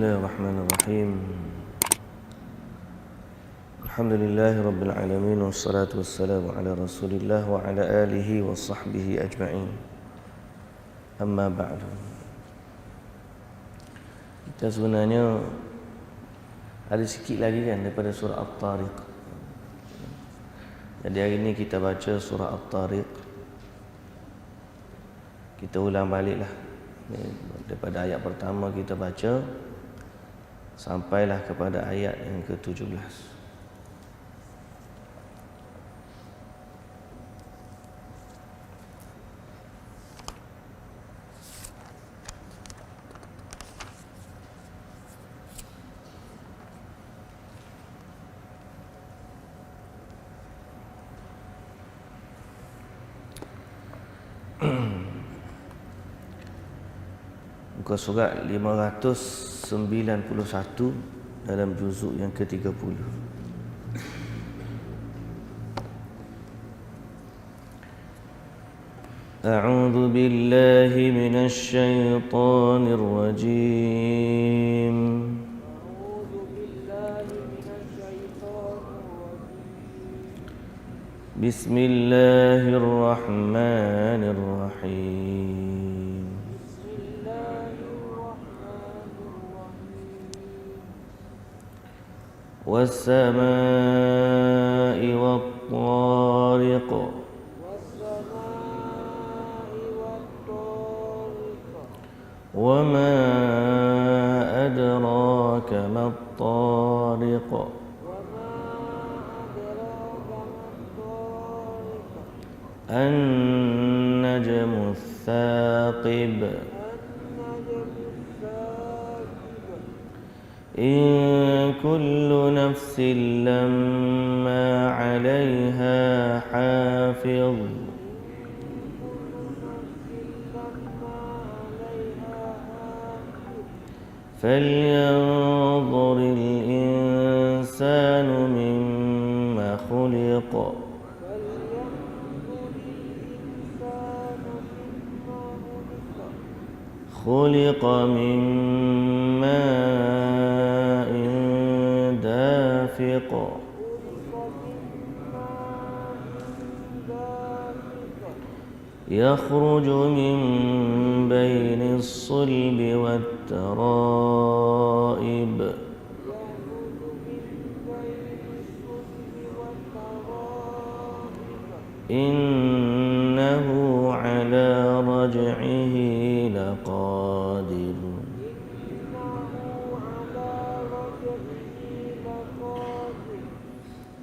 Bismillahirrahmanirrahim. Alhamdulillahi rabbil alamin, wassalatu wassalamu ala Rasulillah wa ala alihi wa sahbihi ajma'in. Amma ba'du. Kita sebenarnya ada sikit lagi kan daripada surah At-Tariq. Jadi hari ini kita baca surah At-Tariq. Kita ulang baliklah daripada ayat pertama kita baca sampailah kepada ayat yang ke-17. Muka surat 591 dalam juzuk yang ke-30. A'udzu billahi minasy syaithanir rajim. Bismillahirrahmanirrahim. والسماء والطارق وما أدراك ما الطارق النجم الثاقب إن كل نفس لما عليها حافظ فلينظر الإنسان مما خلق خلق من ماء دافق يخرج من بين الصلب والترائب إنه على رجعه لقادر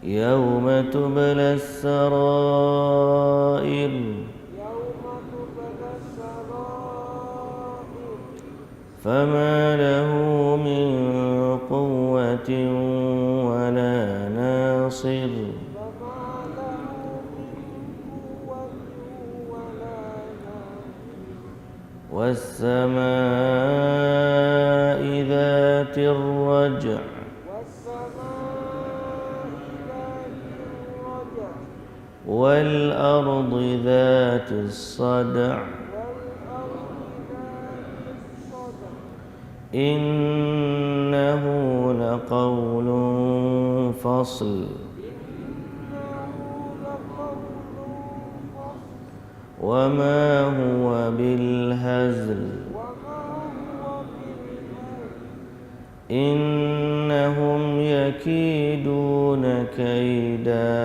يوم تبلى السرائر فما له من قوة ولا ناصر والسماء ذات الرجع والأرض ذات الصدع إنه لقول فصل وما هو بالهزل إنهم يكيدون كيدا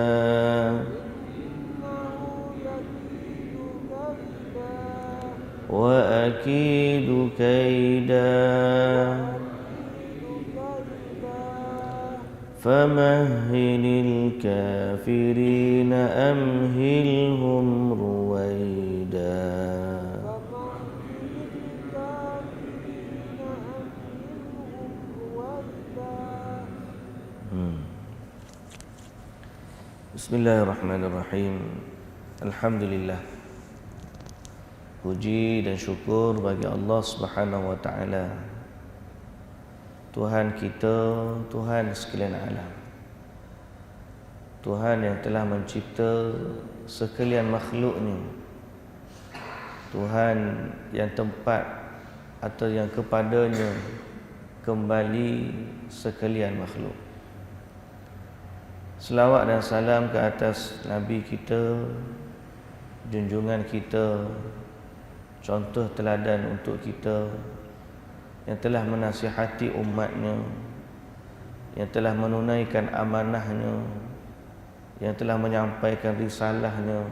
وأكيد كيدا فمهل الكافرين أمهلهم رويدا Bismillahirrahmanirrahim. Alhamdulillah. Puji dan syukur bagi Allah Subhanahu wa taala, Tuhan kita, Tuhan sekalian alam. Tuhan yang telah mencipta sekalian makhluknya. Tuhan yang tempat atau yang kepadanya kembali sekalian makhluk. Selawat dan salam ke atas Nabi kita, junjungan kita, contoh teladan untuk kita, yang telah menasihati umatnya, yang telah menunaikan amanahnya, yang telah menyampaikan risalahnya.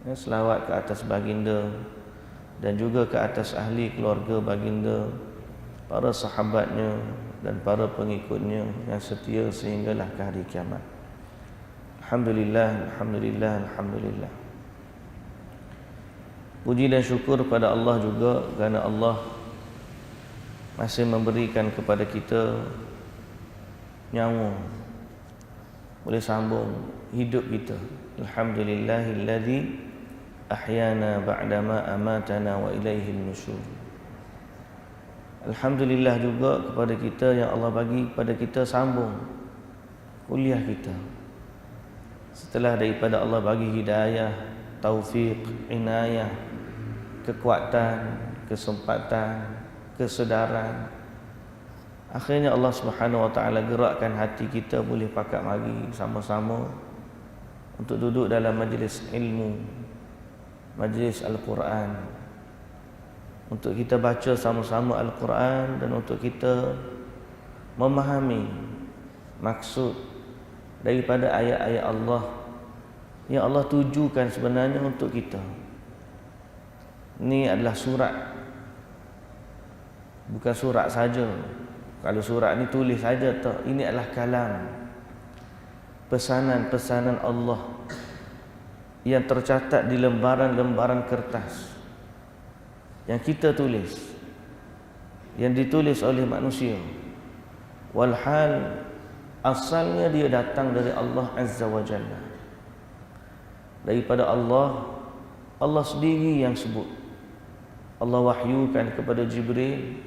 Selawat ke atas baginda dan juga ke atas ahli keluarga baginda, para sahabatnya dan para pengikutnya yang setia sehinggalah ke hari kiamat. Alhamdulillah, alhamdulillah, alhamdulillah. Puji dan syukur pada Allah juga kerana Allah masih memberikan kepada kita nyawa, boleh sambung hidup kita. Alhamdulillahilladzi ahyana ba'dama amatana wa ilaihin nusyur. Alhamdulillah juga kepada kita yang Allah bagi kepada kita sambung kuliah kita. Setelah daripada Allah bagi hidayah, taufik, inayah, kekuatan, kesempatan, kesedaran, akhirnya Allah Subhanahu wa taala gerakkan hati kita boleh pakat mari sama-sama untuk duduk dalam majlis ilmu, majlis Al-Quran, untuk kita baca sama-sama Al-Quran dan untuk kita memahami maksud daripada ayat-ayat Allah yang Allah tujukan sebenarnya untuk kita. Ini adalah surat, bukan surat saja. Kalau surat ni tulis saja tak, ini adalah kalam, pesanan-pesanan Allah yang tercatat di lembaran-lembaran kertas yang kita tulis, yang ditulis oleh manusia. Walhal asalnya dia datang dari Allah Azza wa Jalla, daripada Allah. Allah sendiri yang sebut. Allah wahyukan kepada Jibril,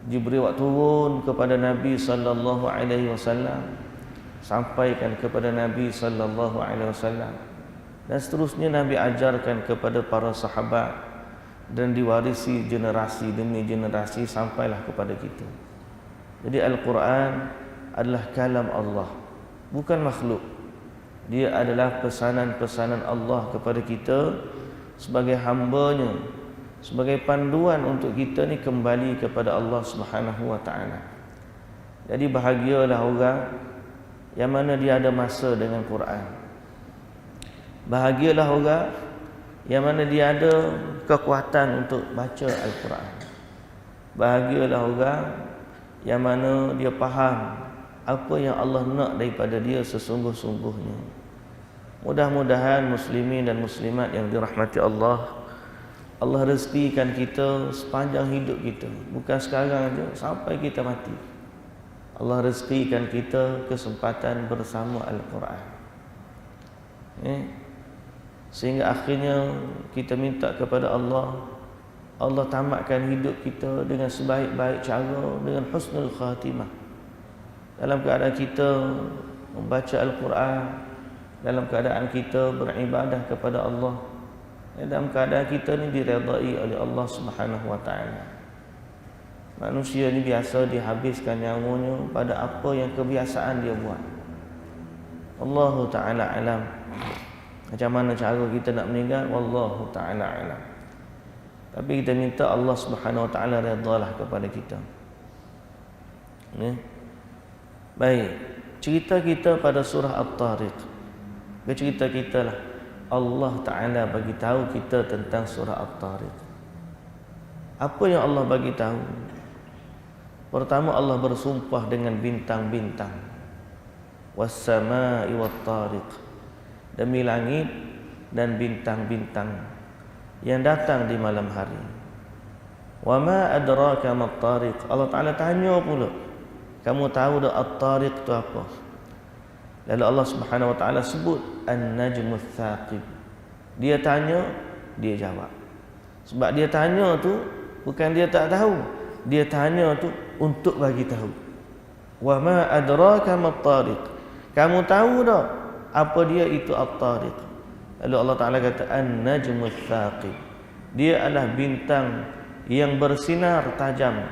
Jibril waktu turun kepada Nabi sallallahu alaihi wasallam, sampaikan kepada Nabi sallallahu alaihi wasallam, dan seterusnya Nabi ajarkan kepada para sahabat dan diwarisi generasi demi generasi sampailah kepada kita. Jadi Al-Quran adalah kalam Allah, bukan makhluk. Dia adalah pesanan-pesanan Allah kepada kita sebagai hamba-Nya, sebagai panduan untuk kita ni kembali kepada Allah Subhanahu wa taala. Jadi bahagialah orang yang mana dia ada masa dengan Quran. Bahagialah orang yang mana dia ada kekuatan untuk baca Al-Quran. Bahagialah orang yang mana dia faham apa yang Allah nak daripada dia sesungguh-sungguhnya. Mudah-mudahan muslimin dan muslimat yang dirahmati Allah, Allah rezekikan kita sepanjang hidup kita, bukan sekarang saja, sampai kita mati. Allah rezekikan kita kesempatan bersama Al-Quran, sehingga akhirnya kita minta kepada Allah, Allah tamatkan hidup kita dengan sebaik-baik cara, dengan husnul khatimah, dalam keadaan kita membaca Al-Quran, dalam keadaan kita beribadah kepada Allah, dalam keadaan kita ni diredai oleh Allah Subhanahu wa taala. Manusia ni biasa dihabiskan nyawanya pada apa yang kebiasaan dia buat. Allahu taala alam. Macam mana cara kita nak meninggal, wallahu taala alam. Tapi kita minta Allah Subhanahu wa taala redalah kepada kita. Baik, cerita kita pada surah At-Tariq. Cerita kita lah, Allah Ta'ala bagi tahu kita tentang surah At-Tariq. Apa yang Allah bagi tahu? Pertama, Allah bersumpah dengan bintang-bintang. Was-samaa'i wat-tariq, demi langit dan bintang-bintang yang datang di malam hari. Wa ma adraka mat-tariq. Allah Ta'ala tanya pula, kamu tahu dah At-Tariq itu apa? Lalu Allah Subhanahu wa taala sebut An-Najmus Tsaqib. Dia tanya, dia jawab. Sebab dia tanya tu bukan dia tak tahu, dia tanya tu untuk bagi tahu. Wa ma adraka mat-tariq. Kamu tahu tak apa dia itu At-Tariq? Lalu Allah Taala kata An-Najmus Tsaqib. Dia adalah bintang yang bersinar tajam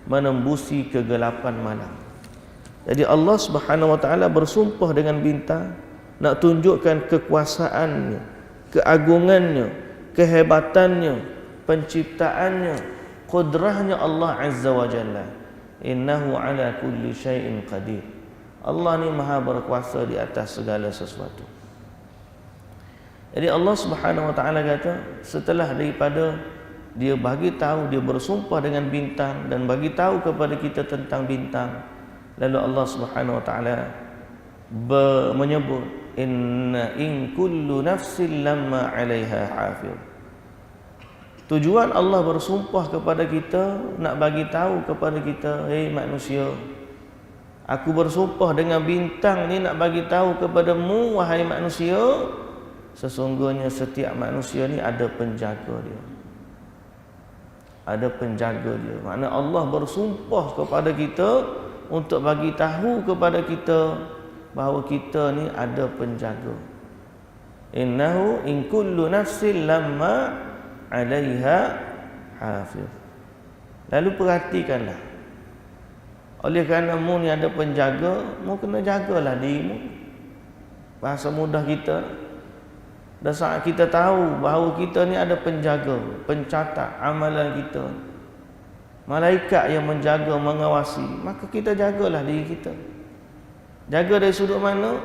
menembusi kegelapan malam. Jadi Allah Subhanahu wa taala bersumpah dengan bintang nak tunjukkan kekuasaannya, keagungannya, kehebatannya, penciptaannya, qudrahnya Allah Azza wa Jalla. Innahu ala kulli syai'in qadir. Allah ni maha berkuasa di atas segala sesuatu. Jadi Allah Subhanahu wa taala kata, setelah daripada dia bagi tahu, dia bersumpah dengan bintang dan bagi tahu kepada kita tentang bintang, lalu Allah Subhanahu wa taala menyebut, inna in kullu nafsin lamma 'alaiha hafiz. Tujuan Allah bersumpah kepada kita nak bagi tahu kepada kita, hei manusia, aku bersumpah dengan bintang ni nak bagi tahu kepadamu wahai manusia, sesungguhnya setiap manusia ni ada penjaga dia. Ada penjaga dia. Makna Allah bersumpah kepada kita untuk bagi tahu kepada kita bahawa kita ni ada penjaga. Innahu in kullu nafsin lamma 'alaiha hafiz. Lalu perhatikanlah. Oleh kerana mu ni ada penjaga, mu kena jagalah dirimu. Bahasa mudah kita, dan saat kita tahu bahawa kita ni ada penjaga, pencatat amalan kita, malaikat yang menjaga, mengawasi, maka kita jagalah diri kita. Jaga dari sudut mana?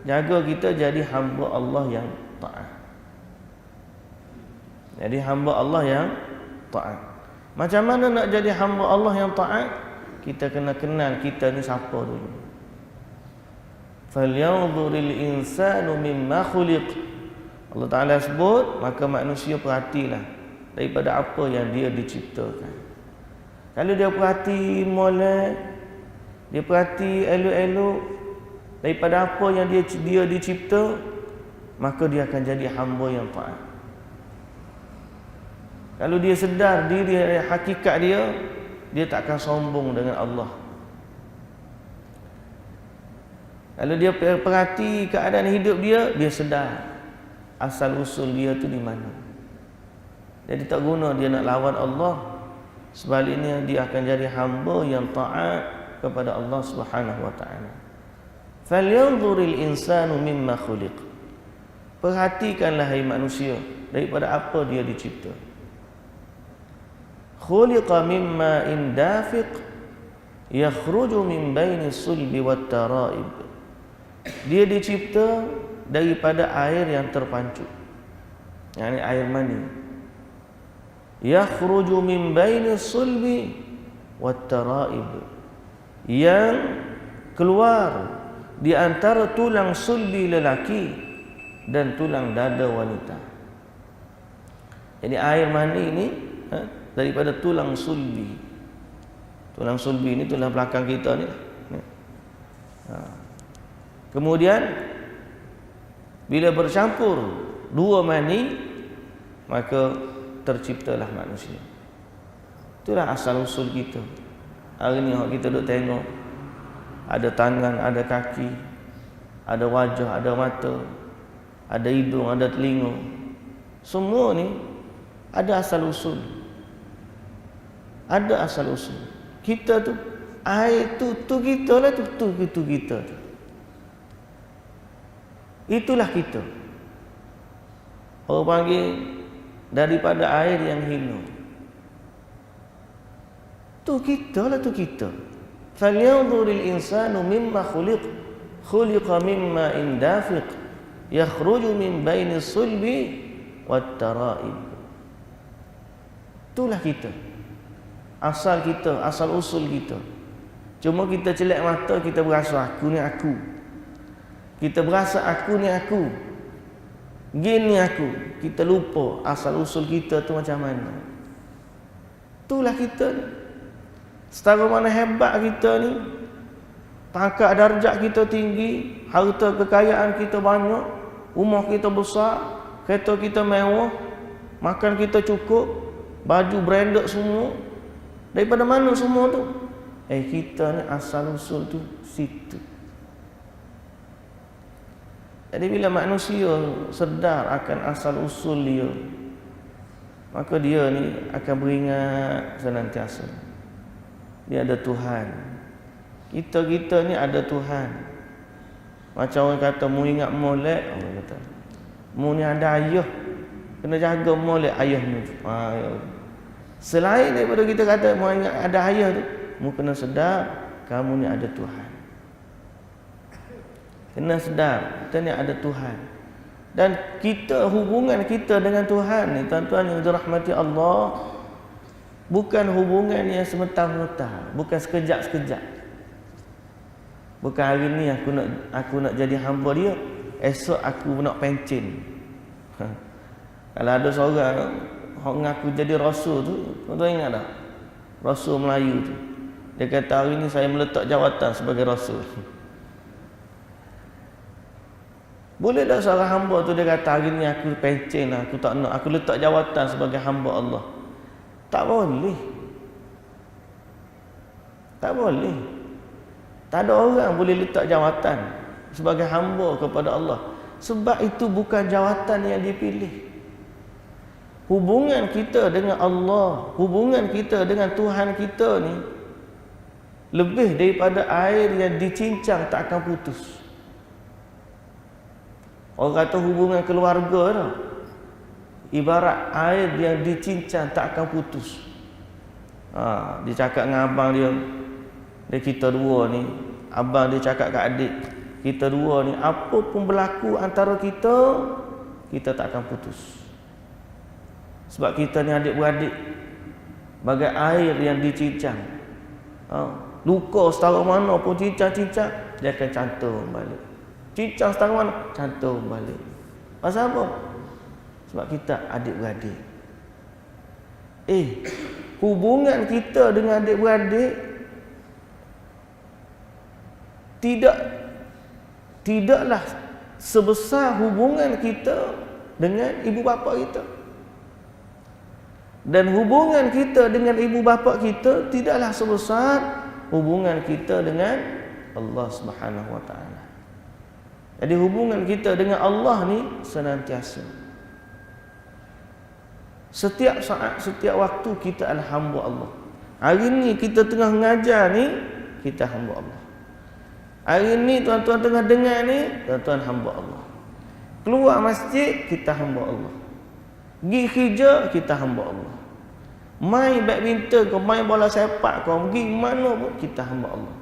Jaga kita jadi hamba Allah yang taat. Jadi hamba Allah yang taat. Macam mana nak jadi hamba Allah yang taat? Kita kena kenal kita ni siapa dulu. Falyanzuril insanu mimma khuliq. Allah Ta'ala sebut, maka manusia perhatilah daripada apa yang dia diciptakan. Kalau dia perhati molek, dia perhati elok-elok daripada apa yang dia dicipta, maka dia akan jadi hamba yang taat. Kalau dia sedar diri hakikat dia tak akan sombong dengan Allah. Kalau dia perhati keadaan hidup dia sedar asal usul dia tu di mana. Jadi tak guna dia nak lawan Allah. Sebaliknya dia akan jadi hamba yang taat kepada Allah Subhanahu wa taala. Falyanzuril insanu mimma khuliq. Perhatikanlah hai manusia daripada apa dia dicipta. Khuliqa mimma in dafiq yakhruju min baini sulbi wat tara'ib. Dia dicipta daripada air yang terpancut, yakni air mani. Yakhruju min baini sulbi wat tara'ib, yang keluar di antara tulang sulbi lelaki dan tulang dada wanita. Jadi air mani ini daripada tulang sulbi. Tulang sulbi ini tulang belakang kita ni. Kemudian bila bercampur dua mani, maka terciptalah manusia. Itulah asal usul kita. Hari ni kita duk tengok, ada tangan, ada kaki, ada wajah, ada mata, ada hidung, ada telinga. Semua ni ada asal usul. Ada asal usul. Kita tu, air tu kita lah, tu kita tu. Itulah kita. Orang panggil daripada air yang hina. Tu kita lah, tu kita. Falyanzuril insanu mimma khuliq. Khuliqa mimma in dafiq yakhruju min baini sulbi wat tara'ib. Itulah kita. Asal kita, asal usul kita. Cuma kita celak mata, kita berasa aku ni aku. Kita berasa aku ni aku, gini aku. Kita lupa asal usul kita tu macam mana. Itulah kita ni. Setara mana hebat kita ni, pangkat darjat kita tinggi, harta kekayaan kita banyak, rumah kita besar, kereta kita mewah, makan kita cukup, baju branded semua. Daripada mana semua tu? Kita ni asal usul tu situ. Jadi bila manusia sedar akan asal usul dia, maka dia ni akan beringat senantiasa. dia ada Tuhan. Kita ni ada Tuhan. Macam orang kata mu ingat molek, orang kata mu ni ada ayah, kena jaga molek ayahmu. Selain daripada kita kata mu ingat ada ayah tu, mu kena sedar kamu ni ada Tuhan. Kena sedar kita ni ada Tuhan. Dan kita, hubungan kita dengan Tuhan ni, tuan-tuan yang dirahmati Allah, bukan hubungan yang semerta-merta, bukan sekejap-sekejap. Bukan hari ni aku nak jadi hamba dia, esok aku nak pencen. Kalau ada seorang ngaku jadi rasul tu, tuan-tuan ingat tak? Rasul Melayu tu. Dia kata hari ni saya meletak jawatan sebagai rasul. Boleh tak seorang hamba tu dia kata hari ni aku pencen, aku tak nak, aku letak jawatan sebagai hamba Allah? Tak boleh. Tak boleh. Tak ada orang boleh letak jawatan sebagai hamba kepada Allah. Sebab itu bukan jawatan yang dipilih. Hubungan kita dengan Allah, hubungan kita dengan Tuhan kita ni lebih daripada air yang dicincang tak akan putus. Orang kata hubungan keluarga tau, ibarat air yang dicincang tak akan putus. Dia cakap dengan abang dia kita dua ni, abang dia cakap kat adik, kita dua ni apa pun berlaku antara kita tak akan putus. Sebab kita ni adik-beradik, bagai air yang dicincang. Luka setara mana pun cincang-cincang, dia akan cantum balik. Cincang setara mana, cantum balik. Pasal apa? Sebab kita adik-beradik. Hubungan kita dengan adik-beradik tidaklah sebesar hubungan kita dengan ibu bapa kita. Dan hubungan kita dengan ibu bapa kita tidaklah sebesar hubungan kita dengan Allah Subhanahu wa taala. Jadi hubungan kita dengan Allah ni senantiasa. Setiap saat, setiap waktu kita adalah hamba Allah. Hari ni kita tengah mengajar ni, kita hamba Allah. Hari ni tuan-tuan tengah dengar ni, tuan-tuan hamba Allah. Keluar masjid, kita hamba Allah. Pergi kerja, kita hamba Allah. Main badminton ke, main bola sepak ke, pergi mana pun kita hamba Allah.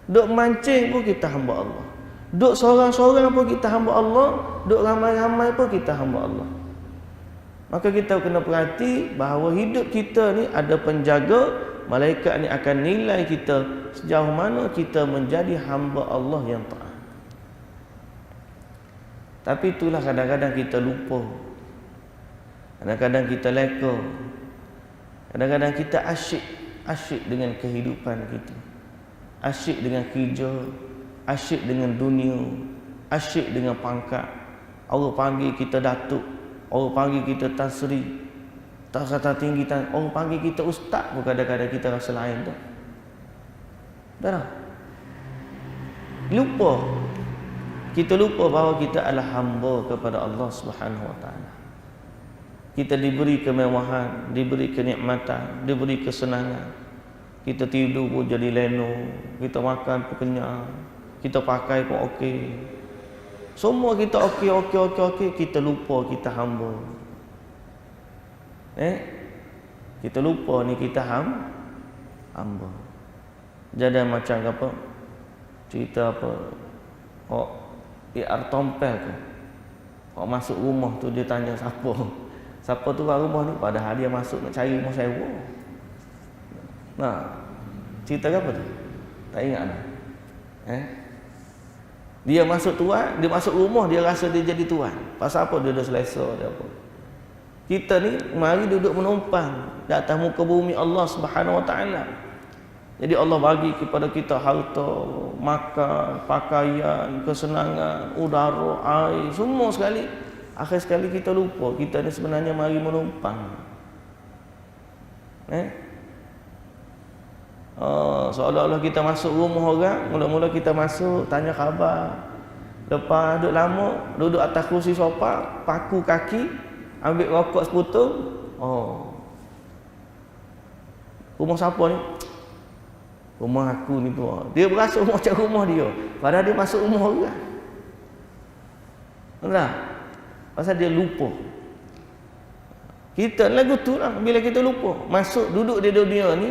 Duk mancing pun kita hamba Allah. Duk seorang-seorang pun kita hamba Allah. Duk ramai-ramai pun kita hamba Allah. Maka kita kena perhati bahawa hidup kita ni ada penjaga. Malaikat ni akan nilai kita sejauh mana kita menjadi hamba Allah yang taat. Tapi itulah kadang-kadang kita lupa. Kadang-kadang kita leka. Kadang-kadang kita asyik dengan kehidupan kita. Asyik dengan kerja, asyik dengan dunia, asyik dengan pangkat. Orang panggil kita datuk, orang panggil kita Tan Sri, tak kata tinggi, orang panggil kita ustaz pun kadang-kadang kita rasa lain tu. Tak. Lupa. Kita lupa bahawa kita adalah hamba kepada Allah Subhanahu wa taala. Kita diberi kemewahan, diberi kenikmatan, diberi kesenangan. Kita tidur pun jadi leno, kita makan pun kenyang, kita pakai pun okey. Semua kita okey, kita lupa kita hamba. Kita lupa ni kita hamba. Jadi macam apa? Cerita apa? IR tompel ke? Masuk rumah tu dia tanya siapa? Siapa tu kat rumah ni? Padahal dia masuk nak cari rumah sewa. Cerita apa tu? Tak ingat dah. Dia masuk tuan, dia masuk rumah, dia rasa dia jadi tuan. Pasal apa? Dia dah selesa dia apa. Kita ni mari duduk menumpang di atas muka bumi Allah Subhanahu wa taala. Jadi Allah bagi kepada kita harta, makan, pakaian, kesenangan, udara, air, semua sekali. Akhir sekali kita lupa kita ni sebenarnya mari menumpang. Seolah-olah kita masuk rumah orang, mula-mula kita masuk tanya khabar. Lepas duduk lama, duduk atas kursi sofa, paku kaki, ambil rokok seputung. Rumah siapa ni? Rumah aku ni tua. Dia berasa rumah macam rumah dia. Padahal dia masuk rumah orang. Entah. Pasal dia lupa. Kita lagu tu lah. Bila kita lupa. Masuk duduk di dunia ni.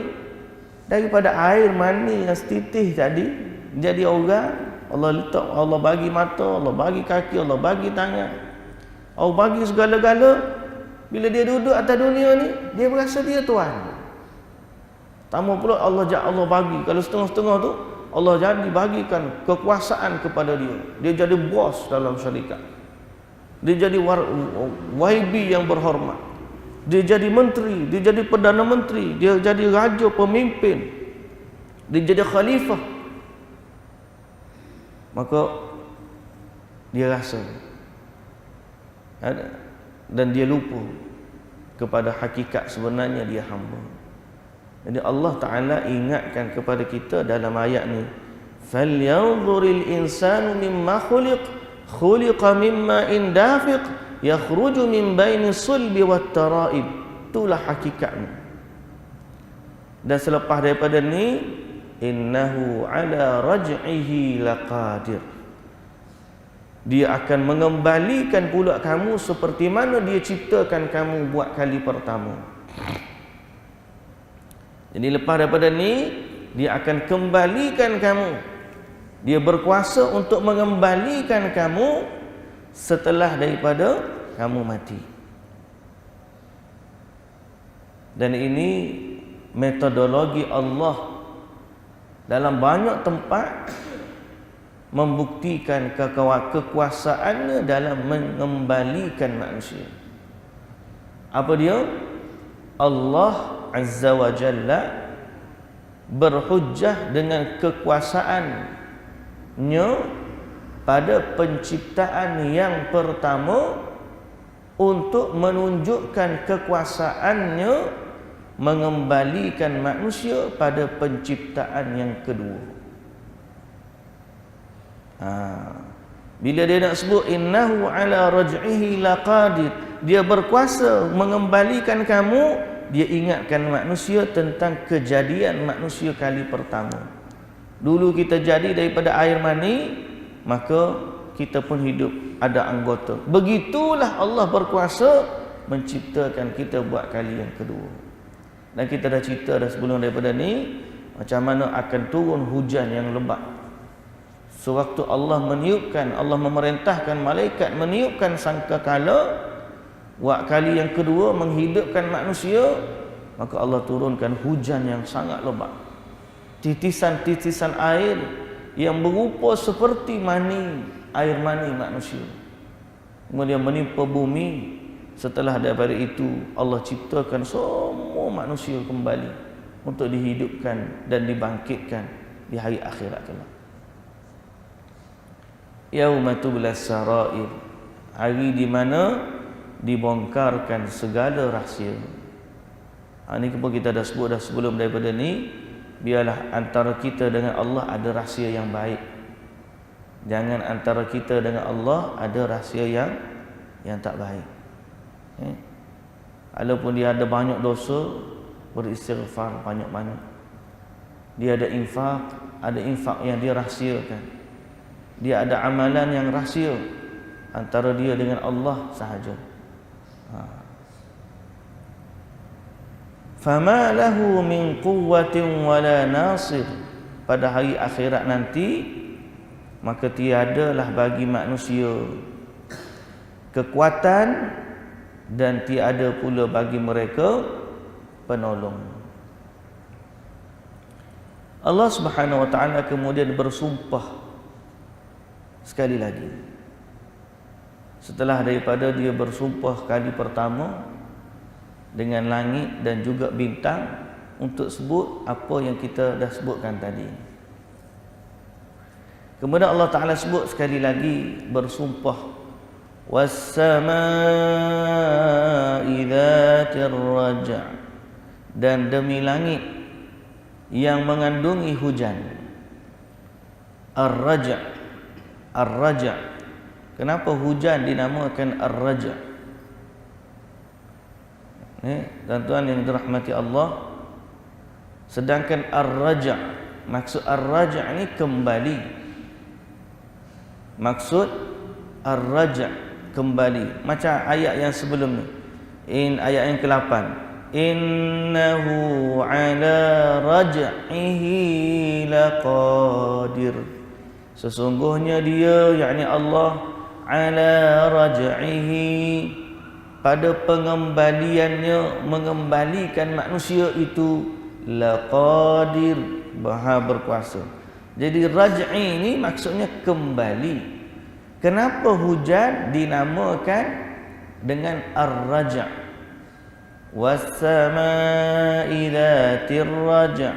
Daripada air mani yang setitih tadi. Jadi orang. Allah letak. Allah bagi mata. Allah bagi kaki. Allah bagi tangan. Allah bagi segala-gala. Bila dia duduk atas dunia ni. Dia berasa dia Tuhan. Tambah pula Allah bagi. Kalau setengah-setengah tu. Allah jadi bagikan kekuasaan kepada dia. Dia jadi bos dalam syarikat. Dia jadi YB yang berhormat. Dia jadi menteri, dia jadi perdana menteri, dia jadi raja, pemimpin, dia jadi khalifah. Maka dia rasa dan dia lupa kepada hakikat sebenarnya dia hamba. Jadi Allah Ta'ala ingatkan kepada kita dalam ayat ni, falyanzuril insanu mimma khuliqa mimma dafiq yakhruju min baini sulbi wat tara'ib. Itulah hakikatnya. Dan selepas daripada ni, innahu ala raj'ihi laqadir. Dia akan mengembalikan pula kamu seperti mana dia ciptakan kamu buat kali pertama. Jadi lepas daripada ni, dia akan kembalikan kamu. Dia berkuasa untuk mengembalikan kamu setelah daripada kamu mati. Dan ini metodologi Allah dalam banyak tempat membuktikan kekuasaannya dalam mengembalikan manusia. Apa dia? Allah Azza wa Jalla berhujjah dengan kekuasaannya pada penciptaan yang pertama untuk menunjukkan kekuasaannya mengembalikan manusia pada penciptaan yang kedua. Bila dia nak sebut innahu ala raj'ihi laqadir, dia berkuasa mengembalikan kamu, dia ingatkan manusia tentang kejadian manusia kali pertama. Dulu kita jadi daripada air mani, maka kita pun hidup ada anggota. Begitulah Allah berkuasa menciptakan kita buat kali yang kedua. Dan kita dah cerita dah sebelum daripada ni, macam mana akan turun hujan yang lebat. Sewaktu Allah meniupkan, Allah memerintahkan malaikat meniupkan sangkakala, buat kali yang kedua menghidupkan manusia, maka Allah turunkan hujan yang sangat lebat. Titisan-titisan air yang berupa seperti mani, air mani manusia. Kemudian menimpa bumi. Setelah daripada itu Allah ciptakan semua manusia kembali untuk dihidupkan dan dibangkitkan di hari akhirat kelak. Yauma tublas sarair, hari di mana dibongkarkan segala rahsia. Ini pun kita dah sebut dah sebelum daripada ni. Biarlah antara kita dengan Allah ada rahsia yang baik. Jangan antara kita dengan Allah ada rahsia yang tak baik. Walaupun dia ada banyak dosa, beristighfar banyak-banyak. Dia ada infak yang dia rahsiakan. Dia ada amalan yang rahsia antara dia dengan Allah sahaja. Fama lahu min quwwatin wala nasir. Pada hari akhirat nanti, maka tiadalah bagi manusia kekuatan dan tiada pula bagi mereka penolong. Allah Subhanahu wa taala kemudian bersumpah sekali lagi. Setelah daripada dia bersumpah kali pertama dengan langit dan juga bintang untuk sebut apa yang kita dah sebutkan tadi. Kemudian Allah Ta'ala sebut sekali lagi bersumpah, was-samaa'i dzatir raja', dan demi langit yang mengandungi hujan. Ar-raja', ar-raja'. Kenapa hujan dinamakan ar-raja'? Tuan-tuan yang dirahmati Allah, sedangkan ar-raja' Maksud ar-raja' ni kembali. Maksud ar-raja' kembali. Macam ayat yang sebelum ni. Ayat yang ke-8. Innahu ala raj'ihi laqadir. Sesungguhnya dia, yakni Allah, ala raj'ihi, pada pengembaliannya, mengembalikan manusia itu, laqadir, maha berkuasa. Jadi raj'i ni maksudnya kembali. Kenapa hujan dinamakan dengan ar-raja'? Was-samaa'i dzatir raja'.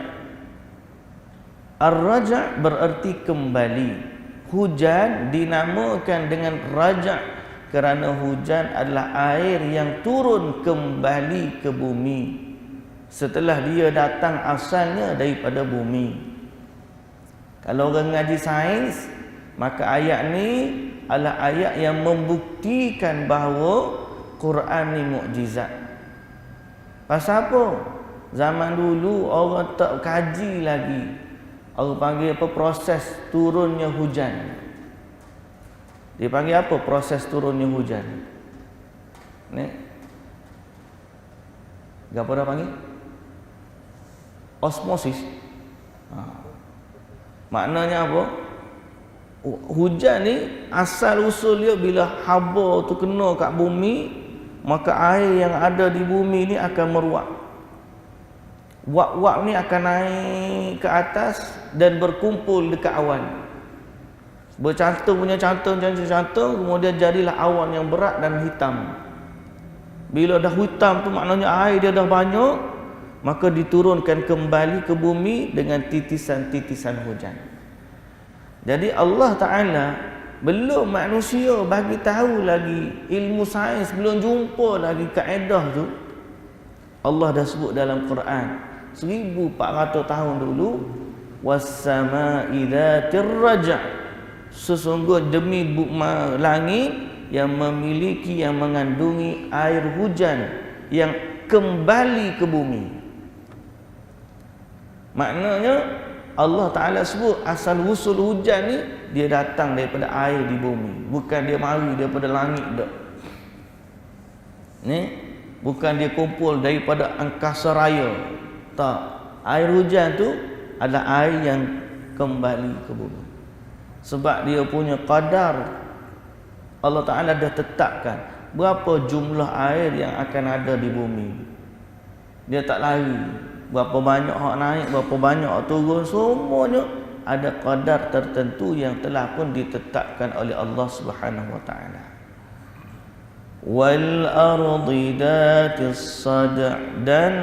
Ar-raja' berarti kembali. Hujan dinamakan dengan raja' kerana hujan adalah air yang turun kembali ke bumi setelah dia datang asalnya daripada bumi. Kalau orang ngaji sains, maka ayat ni adalah ayat yang membuktikan bahawa Quran ni mukjizat. Pasal apa? Zaman dulu orang tak kaji lagi. Orang panggil apa? Proses turunnya hujan. Dia panggil apa proses turunnya hujan? Ni. Gapo dah panggil? Osmosis. Maknanya apa? Hujan ni asal usul dia bila haba tu kena kat bumi, maka air yang ada di bumi ni akan meruap. Wap-wap ni akan naik ke atas dan berkumpul dekat awan. Bercantum punya cantum, kemudian jadilah awan yang berat dan hitam. Bila dah hitam tu maknanya air dia dah banyak, maka diturunkan kembali ke bumi dengan titisan-titisan hujan. Jadi Allah Ta'ala belum manusia bagi tahu lagi, ilmu sains belum jumpa lagi kaedah tu, Allah dah sebut dalam Quran 1400 tahun dulu, was-samaa'i dzatir raja', sesungguh demi langit yang memiliki, yang mengandungi air hujan yang kembali ke bumi. Maknanya Allah Ta'ala sebut asal usul hujan ni dia datang daripada air di bumi, bukan dia mari daripada langit dak. Ni bukan dia kumpul daripada angkasa raya. Tak. Air hujan tu adalah air yang kembali ke bumi. Sebab dia punya qadar, Allah Ta'ala dah tetapkan berapa jumlah air yang akan ada di bumi. Dia tak lari. Berapa banyak hak naik, berapa banyak hak turun, semuanya ada qadar tertentu yang telah pun ditetapkan oleh Allah Subhanahu wa taala. Wal ardi datis sad', dan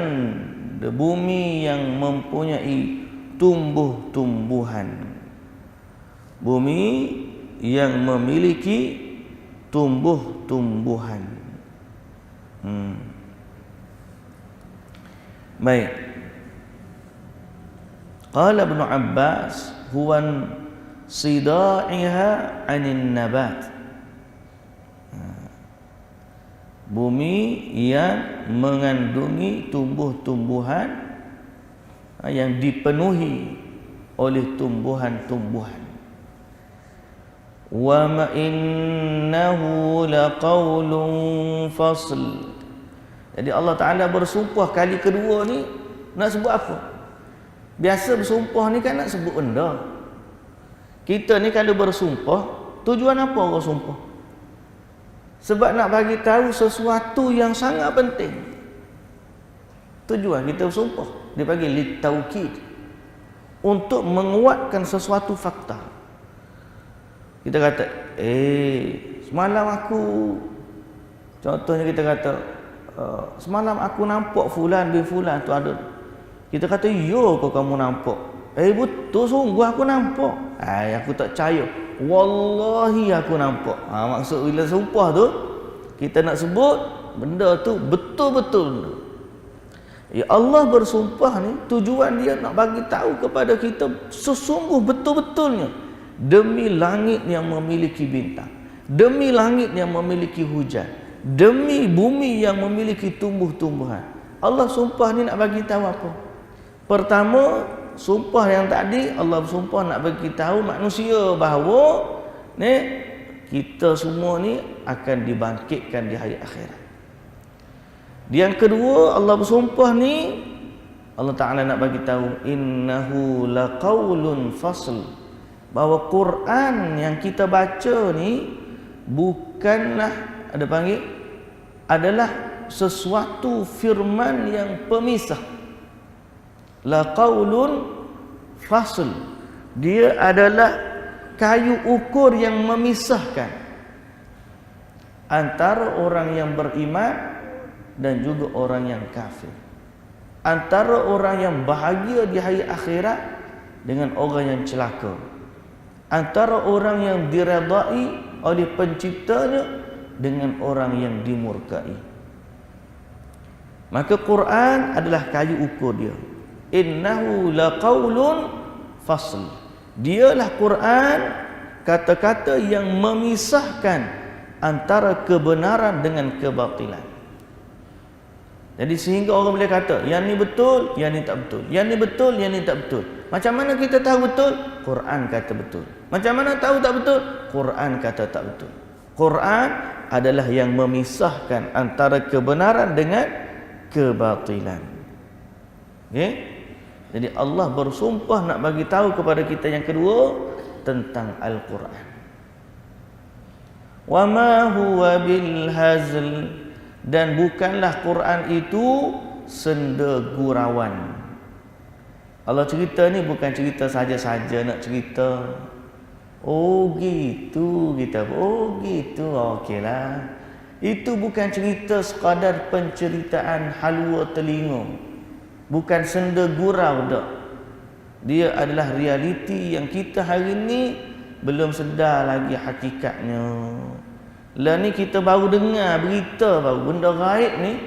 bumi yang mempunyai tumbuh-tumbuhan. Bumi yang memiliki tumbuh-tumbuhan. Baik. Qala Ibn Abbas huwa sida'iha 'anil nabat. Bumi yang mengandungi tumbuh-tumbuhan yang dipenuhi oleh tumbuhan-tumbuhan. Wa ma innahu laqaulun fasl. Jadi Allah Ta'ala bersumpah kali kedua ni nak sebut apa? Biasa bersumpah ni kan nak sebut benda. Kita ni kalau bersumpah, tujuan apa orang sumpah? Sebab nak bagi tahu sesuatu yang sangat penting. Tujuan kita bersumpah dia panggil litaukid, untuk menguatkan sesuatu fakta. Kita kata, semalam aku, contohnya kita kata, semalam aku nampak fulan bin fulan tu ada. Kita kata, yo kau kamu nampak. Betul sungguh aku nampak. Aku tak percaya. Wallahi aku nampak. Maksud bila sumpah tu, kita nak sebut benda tu betul-betul. Ya Allah bersumpah ni tujuan dia nak bagi tahu kepada kita sesungguh betul-betulnya, demi langit yang memiliki bintang, demi langit yang memiliki hujan, demi bumi yang memiliki tumbuh-tumbuhan. Allah sumpah ni nak bagi tahu apa? Pertama, sumpah yang tadi Allah bersumpah nak bagi tahu manusia bahawa ni kita semua ni akan dibangkitkan di hari akhirat. Yang kedua, Allah bersumpah ni Allah Ta'ala nak bagi tahu innahu laqaulun fasl, bahawa Quran yang kita baca ni bukanlah adalah sesuatu firman yang pemisah. Laqaulun fasl, dia adalah kayu ukur yang memisahkan antara orang yang beriman dan juga orang yang kafir, antara orang yang bahagia di hari akhirat dengan orang yang celaka, antara orang yang diredai oleh penciptanya dengan orang yang dimurkai. Maka Quran adalah kayu ukur dia. Innahu laqaulun fasl, dialah Quran kata-kata yang memisahkan antara kebenaran dengan kebatilan. Jadi sehingga orang boleh kata yang ni betul, yang ni tak betul, yang ni betul, yang ni tak betul. Macam mana kita tahu betul? Quran kata betul. Macam mana tahu tak betul? Quran kata tak betul. Quran adalah yang memisahkan antara kebenaran dengan kebatilan. Okay? Jadi Allah bersumpah nak bagi tahu kepada kita yang kedua tentang Al-Quran. Wa ma huwa bil hazl, dan bukanlah Quran itu senda gurauan. Allah cerita ni bukan cerita saja-saja nak cerita. Oh gitu kita. Oh gitu. Okeylah. Itu bukan cerita sekadar penceritaan halua telinga. Bukan senda gurau dak. Dia adalah realiti yang kita hari ni belum sedar lagi hakikatnya. Lah ni kita baru dengar berita, baru benda gaib ni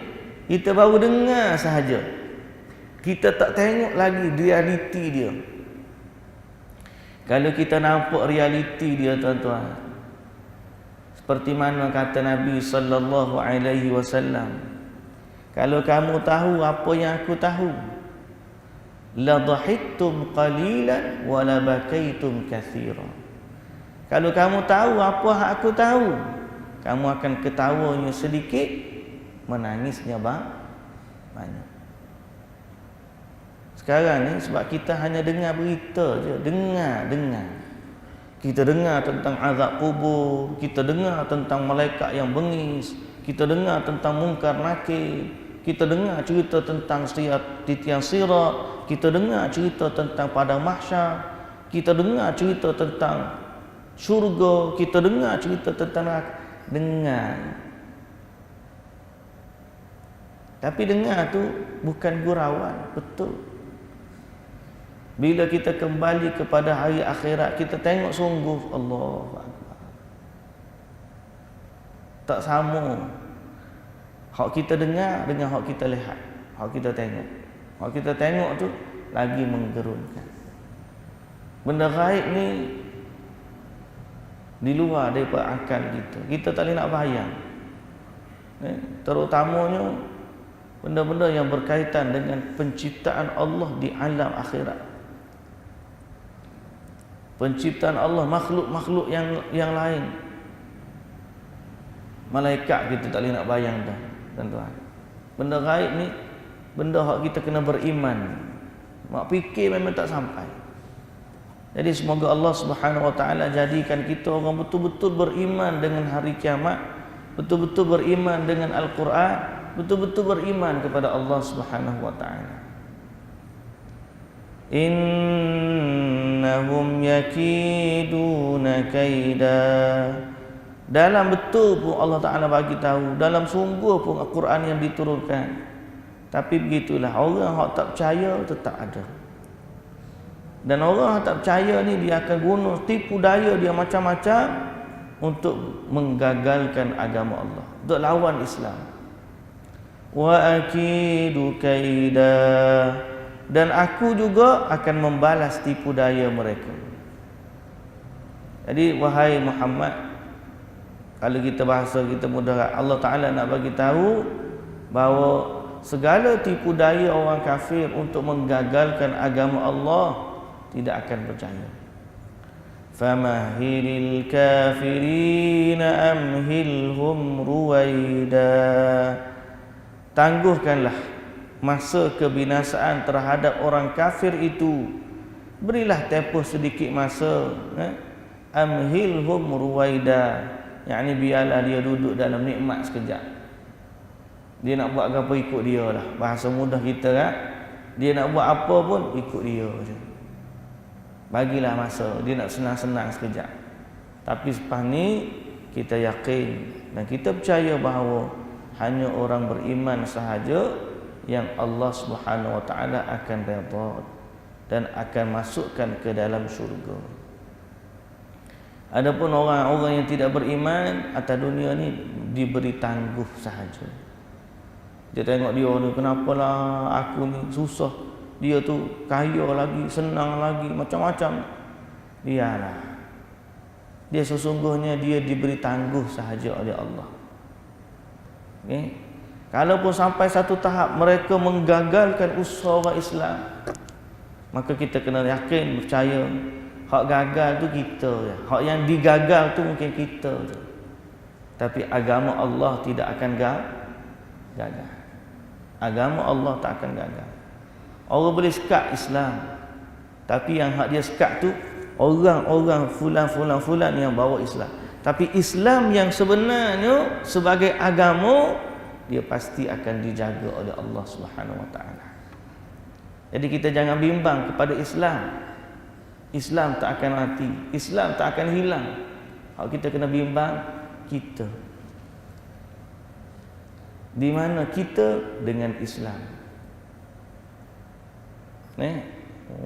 kita baru dengar sahaja. Kita tak tengok lagi realiti dia. Kalau kita nampak realiti dia tuan-tuan, seperti mana kata Nabi sallallahu alaihi wasallam, kalau kamu tahu apa yang aku tahu, la dhahiktum qalilan wa la bakaitum katsiran. Kalau kamu tahu apa yang aku tahu, kamu akan ketawanya sedikit, menangisnya banyak. Sekarang ni sebab kita hanya dengar berita je, dengar. Kita dengar tentang azab kubur, kita dengar tentang malaikat yang bengis, kita dengar tentang mungkar nakir, kita dengar cerita tentang titian sirat, kita dengar cerita tentang padang mahsyar, kita dengar cerita tentang syurga, kita dengar cerita tentang neraka. Dengar. Tapi dengar tu bukan gurauan, betul. Bila kita kembali kepada hari akhirat, kita tengok sungguh Allahu Akbar. Tak sama hak kita dengar dengan hak kita lihat, hak kita tengok. Hak kita tengok tu lagi menggerunkan. Benda gaib ni di luar daripada akal kita. Kita tak boleh nak bayang. Terutamanya benda-benda yang berkaitan dengan penciptaan Allah di alam akhirat. Penciptaan Allah makhluk-makhluk yang lain. Malaikat kita tak boleh nak bayang dah, tuan-tuan. Benda gaib ni benda hak kita kena beriman. Mak fikir memang tak sampai. Jadi semoga Allah Subhanahu Wa Taala jadikan kita orang betul-betul beriman dengan hari kiamat, betul-betul beriman dengan Al-Quran, betul-betul beriman kepada Allah Subhanahu Wa Taala. Innahum yakiduna kaida. Dalam betul pun Allah Ta'ala bagi tahu, dalam sungguh pun Al-Quran yang diturunkan. Tapi begitulah, orang yang tak percaya tetap ada. Dan orang yang tak percaya ni dia akan guna tipu daya dia macam-macam untuk menggagalkan agama Allah, untuk lawan Islam. Wa akidu kaida, dan aku juga akan membalas tipu daya mereka. Jadi wahai Muhammad, kalau kita bahasa kita mudah, Allah Ta'ala nak bagi tahu bahawa segala tipu daya orang kafir untuk menggagalkan agama Allah tidak akan berjaya. Famahilil kafirina amhilhum ruwaida. Tangguhkanlah masa kebinasaan terhadap orang kafir itu. Berilah tempoh sedikit masa. Amhilhum ruwaida, yakni biarlah dia duduk dalam nikmat sekejap. Dia nak buat apa ikut dia lah. Bahasa mudah kita kan, dia nak buat apa pun ikut dia je. Bagilah masa, dia nak senang-senang sekejap. Tapi selepas ni kita yakin dan kita percaya bahawa hanya orang beriman sahaja yang Allah Subhanahu Wa Taala akan redha dan akan masukkan ke dalam syurga. Adapun orang-orang yang tidak beriman atas dunia ni diberi tangguh sahaja. Dia tengok dia ni, kenapalah aku ni susah, dia tu kaya lagi, senang lagi, macam-macam. Biarlah. Dia sesungguhnya dia diberi tangguh sahaja oleh Allah. Okay? Kalaupun sampai satu tahap mereka menggagalkan usaha orang Islam, maka kita kena yakin, percaya hak gagal tu kita je. Hak yang digagal tu mungkin kita je. Tapi agama Allah tidak akan gagal. Agama Allah tak akan gagal. Orang boleh sekat Islam, tapi yang hak dia sekat tu orang-orang fulan yang bawa Islam. Tapi Islam yang sebenarnya sebagai agama, dia pasti akan dijaga oleh Allah Subhanahu Wa Taala. Jadi kita jangan bimbang kepada Islam. Islam tak akan mati, Islam tak akan hilang. Kalau kita kena bimbang, kita di mana kita dengan Islam.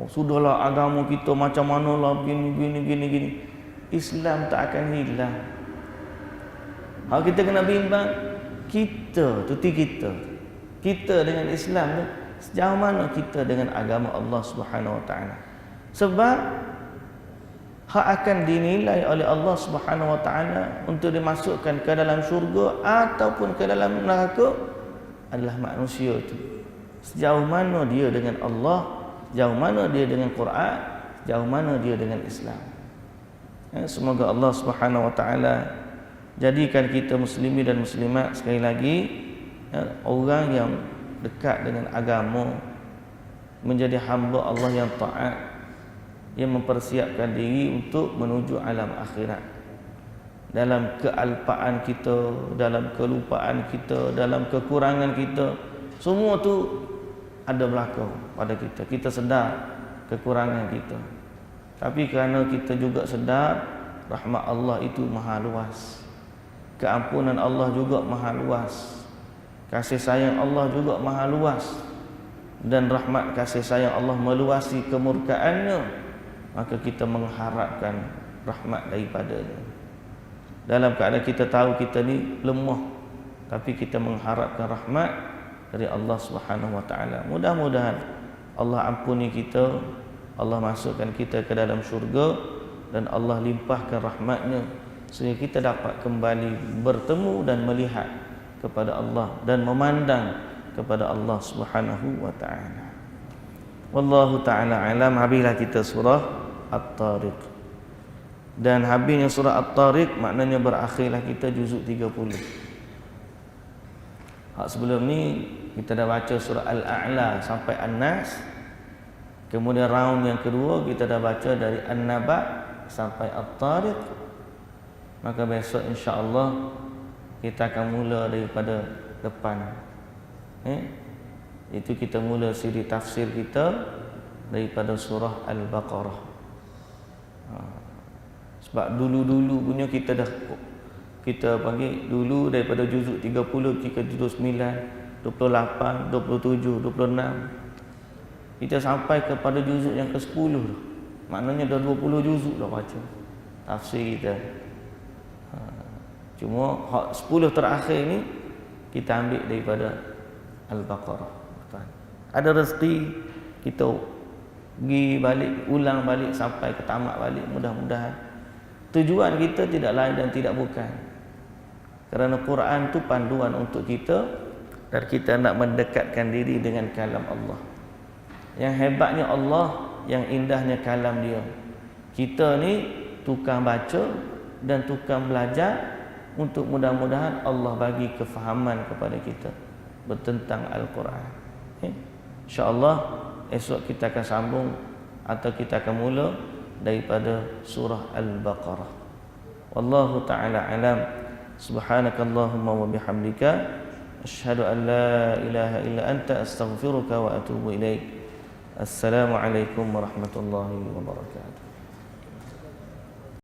Sudahlah agama kita macam manalah gini. Islam tak akan hilang. Kalau kita kena bimbang, kita dengan Islam tu sejauh mana kita dengan agama Allah Subhanahu Wa Taala. Sebab hak akan dinilai oleh Allah Subhanahu Wa Taala untuk dimasukkan ke dalam syurga ataupun ke dalam neraka adalah manusia itu. Sejauh mana dia dengan Allah, sejauh mana dia dengan Quran, sejauh mana dia dengan Islam. Semoga Allah Subhanahu Wa Taala jadikan kita muslimin dan muslimat sekali lagi orang yang dekat dengan agama, menjadi hamba Allah yang taat, yang mempersiapkan diri untuk menuju alam akhirat. Dalam kealpaan kita, dalam kelupaan kita, dalam kekurangan kita, semua tu ada berlaku pada kita. Kita sedar kekurangan kita, tapi kerana kita juga sedar rahmat Allah itu maha luas, keampunan Allah juga maha luas, kasih sayang Allah juga maha luas, dan rahmat kasih sayang Allah meluasi kemurkaannya, maka kita mengharapkan rahmat daripadanya. Dalam keadaan kita tahu kita ni lemah, tapi kita mengharapkan rahmat dari Allah Subhanahu Wa Taala. Mudah-mudahan Allah ampuni kita, Allah masukkan kita ke dalam syurga, dan Allah limpahkan rahmatnya sehingga kita dapat kembali bertemu dan melihat kepada Allah dan memandang kepada Allah Subhanahu Wa Taala. Wallahu taala alam. Habislah kita surah At-Tariq. Dan habisnya surah At-Tariq maknanya berakhirlah kita juzuk 30. Sebelum ni kita dah baca surah Al-A'la sampai An-Nas. Kemudian round yang kedua kita dah baca dari An-Naba sampai At-Tariq. Maka besok insya-Allah kita akan mula daripada depan. Itu kita mula siri tafsir kita daripada surah Al-Baqarah. Sebab dulu-dulu punya kita panggil dulu daripada juzuk 30 ke juzuk 9, 28, 27, 26. Kita sampai kepada juzuk yang ke-10. Maknanya dah 20 juzuk dah baca tafsir kita. Cuma 10 terakhir ni kita ambil daripada Al-Baqarah. Ada rezeki kita pergi balik, ulang balik sampai ke tamat balik. Mudah-mudahan tujuan kita tidak lain dan tidak bukan, kerana Quran tu panduan untuk kita dan kita nak mendekatkan diri dengan kalam Allah. Yang hebatnya Allah, yang indahnya kalam dia. Kita ni tukang baca dan tukang belajar untuk mudah-mudahan Allah bagi kefahaman kepada kita bertentang Al-Quran. InsyaAllah esok kita akan sambung atau kita akan mula daripada surah Al-Baqarah. Wallahu ta'ala alam. Subhanakallahumma wa bihamdika asyhadu an la ilaha illa anta astaghfiruka wa atubu ilaik. Assalamualaikum warahmatullahi wabarakatuh.